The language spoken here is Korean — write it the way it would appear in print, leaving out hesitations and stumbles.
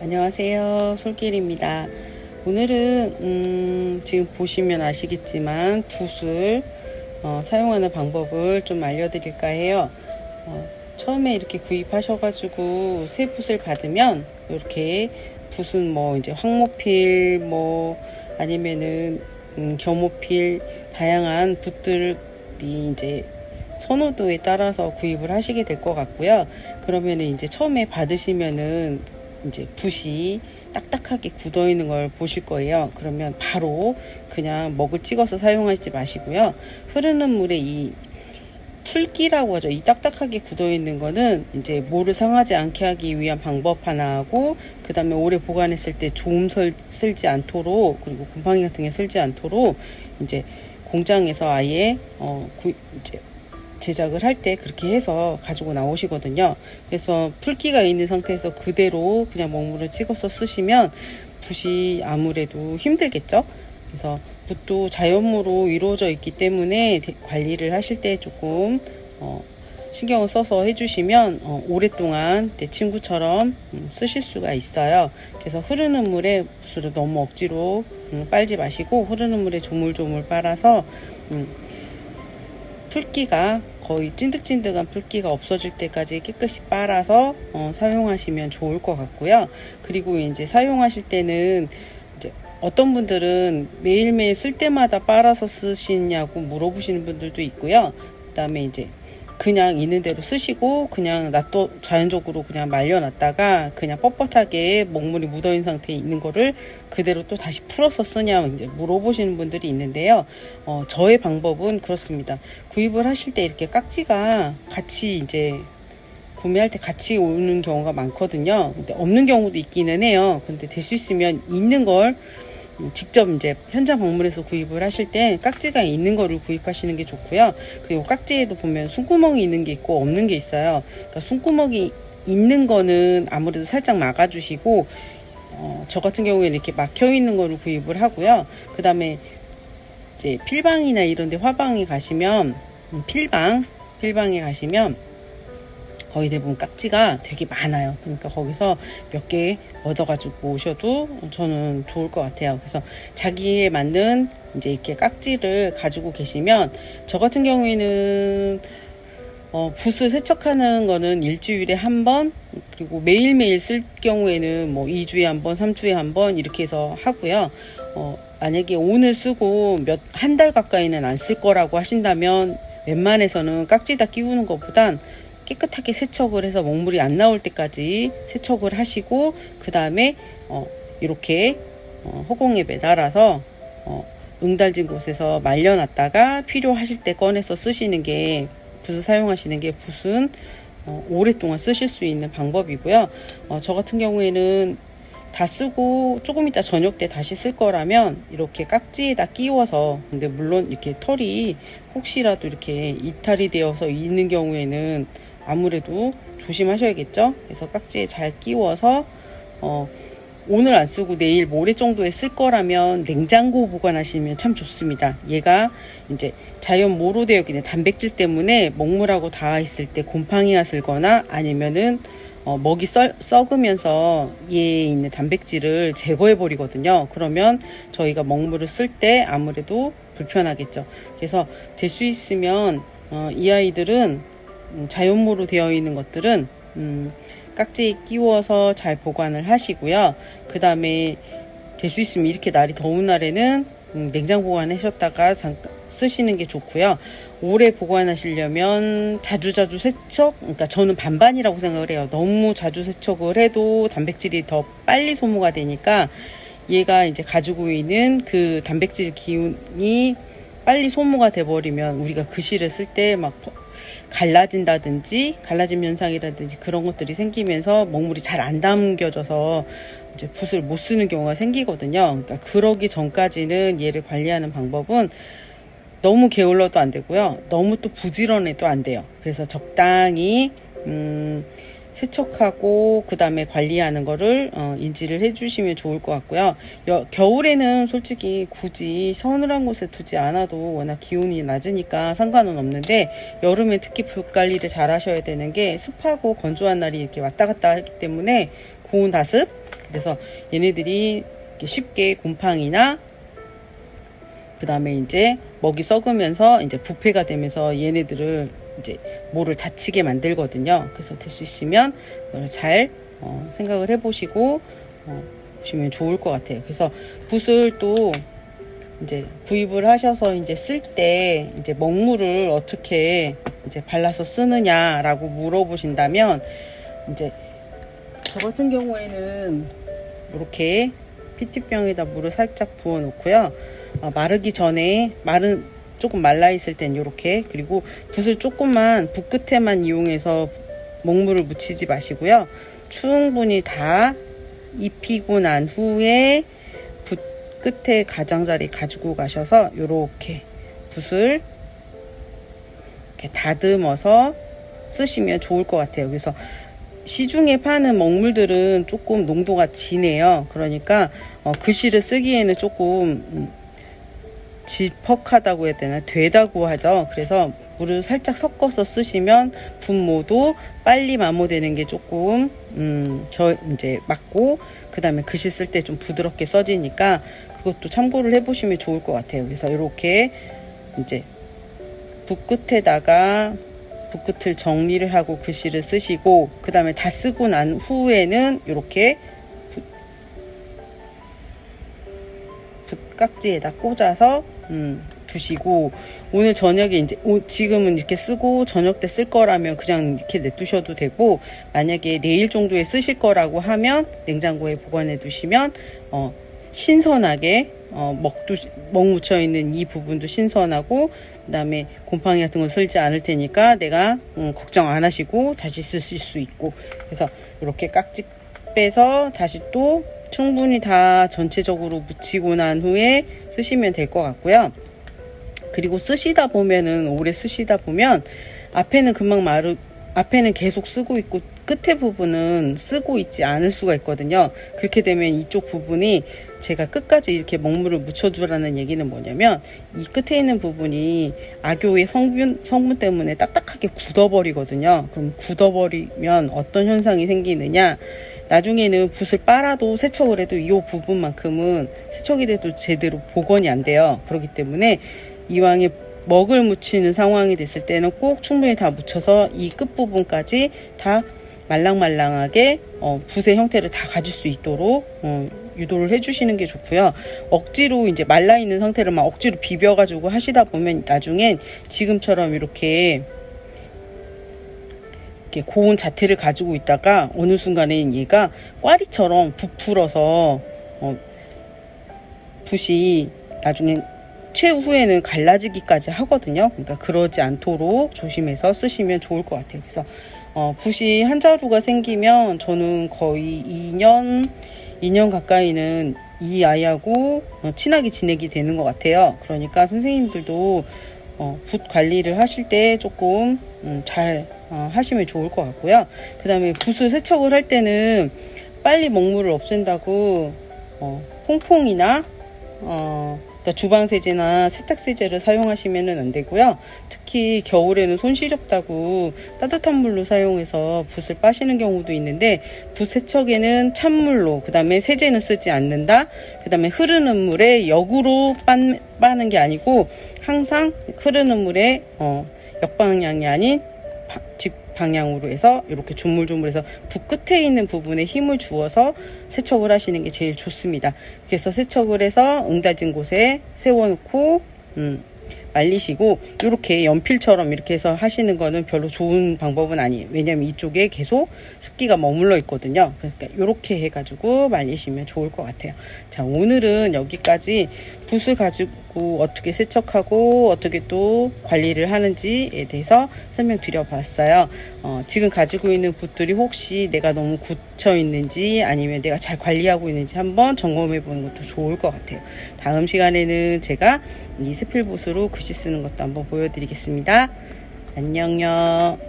안녕하세요, 솔길입니다. 오늘은 지금 보시면 아시겠지만 붓을 사용하는 방법을 좀 알려드릴까 해요. 처음에 이렇게 구입하셔가지고 새 붓을 받으면 이렇게 붓은 뭐 이제 황모필 뭐 아니면은 겨모필 다양한 붓들이 이제 선호도에 따라서 구입을 하시게 될 것 같고요. 그러면은 이제 처음에 받으시면은 이제 붓이 딱딱하게 굳어 있는 걸 보실 거예요. 그러면 바로 그냥 먹을 찍어서 사용하지 마시고요. 흐르는 물에 이 풀기라고 하죠. 이 딱딱하게 굳어 있는 거는 이제 모를 상하지 않게 하기 위한 방법 하나 하고, 그 다음에 오래 보관했을 때 조음 쓸지 않도록, 그리고 곰팡이 같은 게 쓸지 않도록 이제 공장에서 아예 이제 제작을 할 때 그렇게 해서 가지고 나오시거든요. 그래서 풀기가 있는 상태에서 그대로 그냥 먹물을 찍어서 쓰시면 붓이 아무래도 힘들겠죠. 그래서 붓도 자연모로 이루어져 있기 때문에 관리를 하실 때 조금 신경을 써서 해주시면 오랫동안 내 친구처럼 쓰실 수가 있어요. 그래서 흐르는 물에 붓을 너무 억지로 빨지 마시고 흐르는 물에 조물조물 빨아서 풀기가 거의 찐득찐득한 풀기가 없어질 때까지 깨끗이 빨아서 사용하시면 좋을 것 같고요. 그리고 이제 사용하실 때는 이제 어떤 분들은 매일매일 쓸 때마다 빨아서 쓰시냐고 물어보시는 분들도 있고요. 그 다음에 이제 그냥 있는 대로 쓰시고 그냥 자연적으로 그냥 말려놨다가 그냥 뻣뻣하게 먹물이 묻어있는 상태에 있는 거를 그대로 또 다시 풀어서 쓰냐 이제 물어보시는 분들이 있는데요. 저의 방법은 그렇습니다. 구입을 하실 때 이렇게 깍지가 같이 이제 구매할 때 같이 오는 경우가 많거든요. 근데 없는 경우도 있기는 해요. 근데 될 수 있으면 있는 걸 직접 이제 현장 방문해서 구입을 하실 때 깍지가 있는 거를 구입하시는 게 좋고요. 그리고 깍지에도 보면 숨구멍이 있는 게 있고 없는 게 있어요. 그러니까 숨구멍이 있는 거는 아무래도 살짝 막아주시고 저 같은 경우에는 이렇게 막혀 있는 거를 구입을 하고요. 그 다음에 이제 필방이나 이런데 화방에 가시면 필방에 가시면 거의 대부분 깍지가 되게 많아요. 그러니까 거기서 몇 개 얻어가지고 오셔도 저는 좋을 것 같아요. 그래서 자기에 맞는 이제 이렇게 깍지를 가지고 계시면, 저 같은 경우에는 붓을 세척하는 거는 일주일에 한 번, 그리고 매일매일 쓸 경우에는 뭐 2주에 한 번, 3주에 한 번 이렇게 해서 하고요. 만약에 오늘 쓰고 한 달 가까이는 안 쓸 거라고 하신다면 웬만해서는 깍지 다 끼우는 것보단 깨끗하게 세척을 해서 먹물이 안 나올 때까지 세척을 하시고, 그 다음에 이렇게 허공에 매달아서 응달진 곳에서 말려놨다가 필요하실 때 꺼내서 쓰시는 게, 붓을 사용하시는 게 붓은 오랫동안 쓰실 수 있는 방법이고요. 저 같은 경우에는 다 쓰고 조금 이따 저녁 때 다시 쓸 거라면 이렇게 깍지에다 끼워서, 근데 물론 이렇게 털이 혹시라도 이렇게 이탈이 되어서 있는 경우에는 아무래도 조심하셔야겠죠. 그래서 깍지에 잘 끼워서 오늘 안 쓰고 내일 모레 정도에 쓸 거라면 냉장고 보관하시면 참 좋습니다. 얘가 이제 자연모로 되어 있는 단백질 때문에 먹물하고 닿아 있을 때 곰팡이가 슬거나 아니면은 먹이 썩으면서 얘에 있는 단백질을 제거해 버리거든요. 그러면 저희가 먹물을 쓸 때 아무래도 불편하겠죠. 그래서 될 수 있으면 이 아이들은 자연모로 되어 있는 것들은 깍지에 끼워서 잘 보관을 하시고요. 그 다음에 될 수 있으면 이렇게 날이 더운 날에는 냉장 보관하셨다가 잠깐 쓰시는 게 좋고요. 오래 보관하시려면 자주자주 세척, 그러니까 저는 반반이라고 생각을 해요. 너무 자주 세척을 해도 단백질이 더 빨리 소모가 되니까 얘가 이제 가지고 있는 그 단백질 기운이 빨리 소모가 돼버리면 우리가 글씨를 쓸 때 막 갈라진다든지 갈라짐 현상이라든지 그런 것들이 생기면서 먹물이 잘 안 담겨져서 이제 붓을 못 쓰는 경우가 생기거든요. 그러니까 그러기 전까지는 얘를 관리하는 방법은 너무 게을러도 안 되고요. 너무 또 부지런해도 안 돼요. 그래서 적당히 세척하고 그 다음에 관리하는 거를 인지를 해주시면 좋을 것 같고요. 겨울에는 솔직히 굳이 서늘한 곳에 두지 않아도 워낙 기온이 낮으니까 상관은 없는데, 여름에 특히 붓 관리를 잘 하셔야 되는 게 습하고 건조한 날이 이렇게 왔다 갔다 하기 때문에 고온 다습, 그래서 얘네들이 쉽게 곰팡이나 그 다음에 이제 먹이 썩으면서 이제 부패가 되면서 얘네들을 이제 모를 다치게 만들거든요. 그래서 될 수 있으면 잘 생각을 해보시고 보시면 좋을 것 같아요. 그래서 붓을 또 이제 구입을 하셔서 이제 쓸 때 이제 먹물을 어떻게 이제 발라서 쓰느냐라고 물어보신다면 이제 저 같은 경우에는 이렇게 PT병에다 물을 살짝 부어 놓고요. 마르기 전에 조금 말라 있을 땐 이렇게, 그리고 붓을 조금만 붓 끝에만 이용해서 먹물을 묻히지 마시고요. 충분히 다 입히고 난 후에 붓 끝에 가장자리 가지고 가셔서 이렇게 붓을 이렇게 다듬어서 쓰시면 좋을 것 같아요. 그래서 시중에 파는 먹물들은 조금 농도가 진해요. 그러니까 글씨를 쓰기에는 조금 질퍽하다고 해야 되나, 되다고 하죠. 그래서 물을 살짝 섞어서 쓰시면 분모도 빨리 마모되는 게 조금 이제 맞고, 그 다음에 글씨 쓸 때 좀 부드럽게 써지니까 그것도 참고를 해보시면 좋을 것 같아요. 그래서 이렇게 이제 붓 끝에다가 붓 끝을 정리를 하고 글씨를 쓰시고, 그 다음에 다 쓰고 난 후에는 이렇게 붓 깍지에다 꽂아서 두시고, 오늘 저녁에 이제 지금은 이렇게 쓰고 저녁 때 쓸 거라면 그냥 이렇게 냅두셔도 되고, 만약에 내일 정도에 쓰실 거라고 하면 냉장고에 보관해 두시면 신선하게 먹 묻혀 있는 이 부분도 신선하고, 그 다음에 곰팡이 같은 거 쓸지 않을 테니까 내가 걱정 안 하시고 다시 쓰실 수 있고. 그래서 이렇게 깍지 빼서 다시 또 충분히 다 전체적으로 묻히고 난 후에 쓰시면 될 것 같고요. 그리고 쓰시다 보면은, 오래 쓰시다 보면 앞에는 앞에는 계속 쓰고 있고 끝에 부분은 쓰고 있지 않을 수가 있거든요. 그렇게 되면 이쪽 부분이, 제가 끝까지 이렇게 먹물을 묻혀주라는 얘기는 뭐냐면, 이 끝에 있는 부분이 악교의 성분 때문에 딱딱하게 굳어버리거든요. 그럼 굳어버리면 어떤 현상이 생기느냐, 나중에는 붓을 빨아도 세척을 해도 이 부분만큼은 세척이 돼도 제대로 복원이 안 돼요. 그렇기 때문에 이왕에 먹을 묻히는 상황이 됐을 때는 꼭 충분히 다 묻혀서 이 끝부분까지 다 말랑말랑하게 붓의 형태를 다 가질 수 있도록 유도를 해주시는 게 좋고요. 억지로 이제 말라있는 상태를 막 억지로 비벼가지고 하시다 보면 나중엔 지금처럼 이렇게 고운 자태를 가지고 있다가 어느 순간에 얘가 꽈리처럼 부풀어서 붓이 나중에 최후에는 갈라지기까지 하거든요. 그러니까 그러지 않도록 조심해서 쓰시면 좋을 것 같아요. 그래서 붓이 한 자루가 생기면 저는 거의 2년 가까이는 이 아이하고 친하게 지내게 되는 것 같아요. 그러니까 선생님들도 붓 관리를 하실 때 조금 잘 하시면 좋을 것 같고요. 그 다음에 붓을 세척을 할 때는 빨리 먹물을 없앤다고 퐁퐁이나 그러니까 주방세제나 세탁세제를 사용하시면 안 되고요. 특히 겨울에는 손 시렵다고 따뜻한 물로 사용해서 붓을 빠시는 경우도 있는데, 붓 세척에는 찬물로, 그 다음에 세제는 쓰지 않는다, 그 다음에 흐르는 물에 역으로 빠는 게 아니고 항상 흐르는 물에 역방향이 아닌 직방향으로 해서 이렇게 조물조물해서 붓 끝에 있는 부분에 힘을 주어서 세척을 하시는 게 제일 좋습니다. 그래서 세척을 해서 응닫은 곳에 세워놓고 말리시고, 이렇게 연필처럼 이렇게 해서 하시는 거는 별로 좋은 방법은 아니에요. 왜냐면 이쪽에 계속 습기가 머물러 있거든요. 그러니까 이렇게 해가지고 말리시면 좋을 것 같아요. 자, 오늘은 여기까지 붓을 가지고 어떻게 세척하고 어떻게 또 관리를 하는지에 대해서 설명드려 봤어요. 지금 가지고 있는 붓들이 혹시 내가 너무 굳혀 있는지 아니면 내가 잘 관리하고 있는지 한번 점검해 보는 것도 좋을 것 같아요. 다음 시간에는 제가 이 세필 붓으로 글씨 쓰는 것도 한번 보여드리겠습니다. 안녕요.